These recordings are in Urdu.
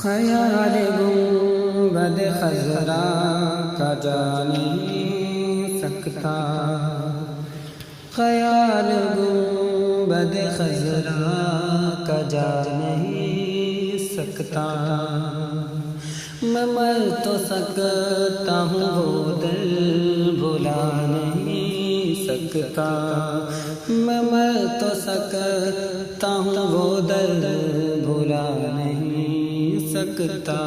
خیال گنبد خضرا کا جا نہیں سکتا، خیال گنبد خضرا کا جا نہیں سکتا، میں مر تو سکتا ہوں وہ دل بھلا نہیں سکتا، میں مر تو سکتا ہوں وہ دل بھلا نہیں سکتا،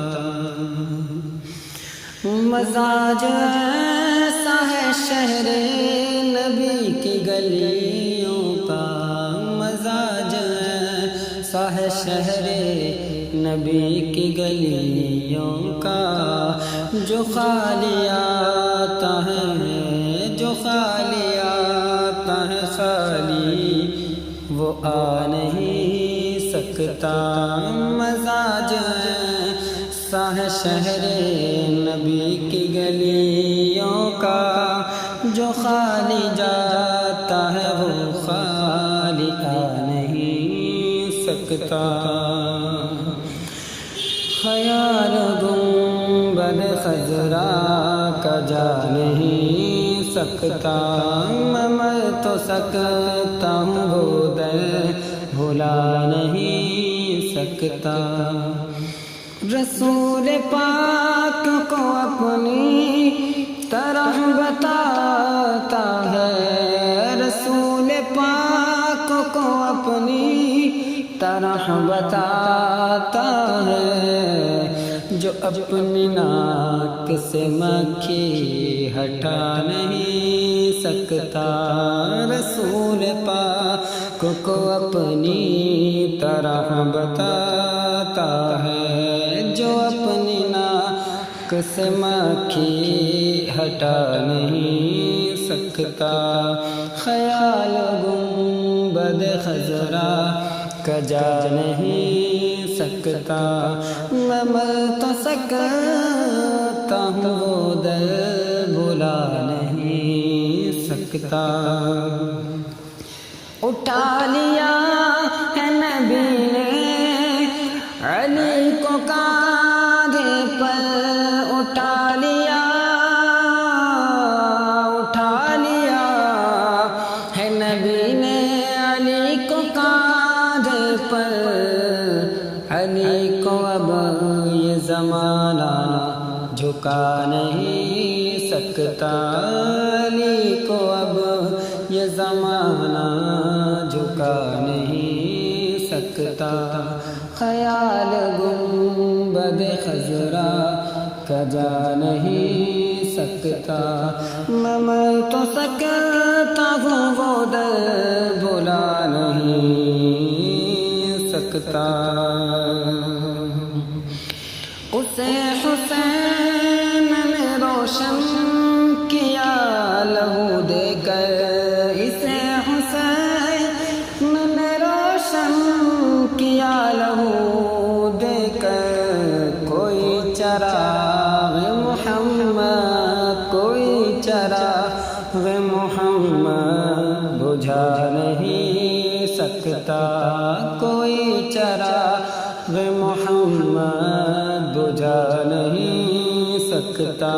مزاج ایسا ہے شہر نبی کی گلیوں کا، مزاج ایسا ہے شہر نبی کی گلیوں کا، جو خالی آتا ہے، جو خالی آتا ہے خالی وہ آ نہیں سکتا، مزاج ایسا ہے شہر نبی کی گلیوں کا، جو خالی جاتا ہے وہ خالی آ نہیں سکتا، خیال گنبد خضرا کا جا نہیں سکتا، میں مر تو سکتا ہوں وہ دل بھلا نہیں سکتا، رسول پاک کو اپنی طرح بتاتا ہے، رسول پاک کو اپنی طرح بتاتا ہے، جو اپنی ناک سے مکھی ہٹا نہیں سکتا، رسول پاک کو اپنی طرح بتاتا ہے، جو اپنی ناک سے مکھی ہٹا نہیں سکتا، خیال گنبد خضرا کا جا نہیں سکتا، میں مر تو سکتا ہوں وہ دل بھلا نہیں سکتا، اٹھا لیا ہے نبی نے علی کو کاندھے پر، اٹھا لیا ہے نبی نے علی کو کاندھے پر، علی کو اب یہ زمانہ جھکا نہیں سکتا، علی کو اب یہ زمانہ جھکا نہیں سکتا، خیال گنبد خضرا کا جا نہیں سکتا، میں مر تو سکتا ہوں وہ دل بھلا نہیں سکتا، اسے حسین نے روشن کیا لہو دے کر، اسے حسین نے روشن کیا لہو دے کر، کوئی چراغ محمد، کوئی چراغ محمد بجھا نہیں سکتا، کوئی چراغ محمد بجھا نہیں سکتا،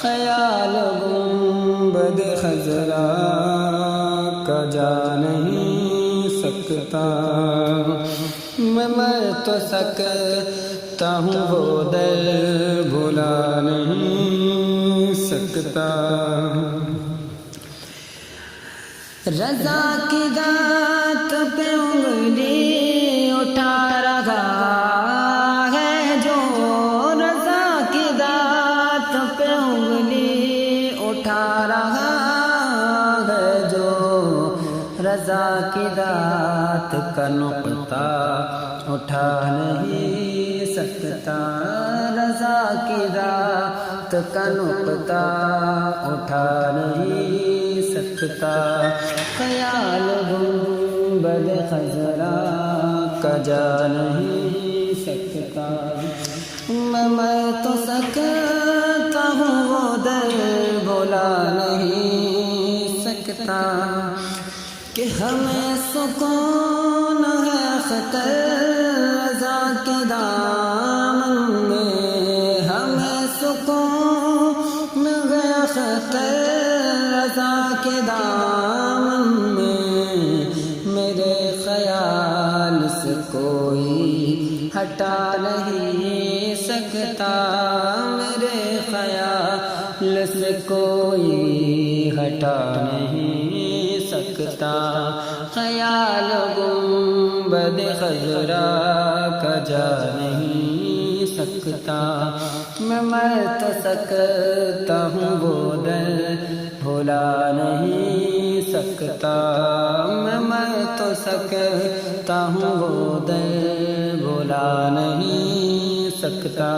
خیال گنبد خضرا کا جا نہیں سکتا، میں مر تو سکتا ہوں وہ دل بھلا نہیں سکتا، رضا کی ذات پہ انگلی اٹھا رہا ہے جو، رضا کی ذات پہ انگلی اٹھا رہا ہے جو، رضا کی ذات کا نقطہ اٹھا نہیں سکتا، رضا کی ذات کا نقطہ اٹھا نہیں سکتا، خیال گنبد خضرا کا جا نہیں سکتا، میں مر تو سکتا ہوں وہ دل بھلا نہیں سکتا، کہ ہمیں سکون ہے خطر رضا کے دام کوئی ہٹا نہیں سکتا، میرے خیال سے کوئی ہٹا نہیں سکتا، خیال گنبد خضرا کا جا نہیں سکتا، میں مر تو سکتا ہوں وہ در بھلا نہیں سکتا، میں مر تو سکتا ہوں وہ در بھلا نہیں سکتا۔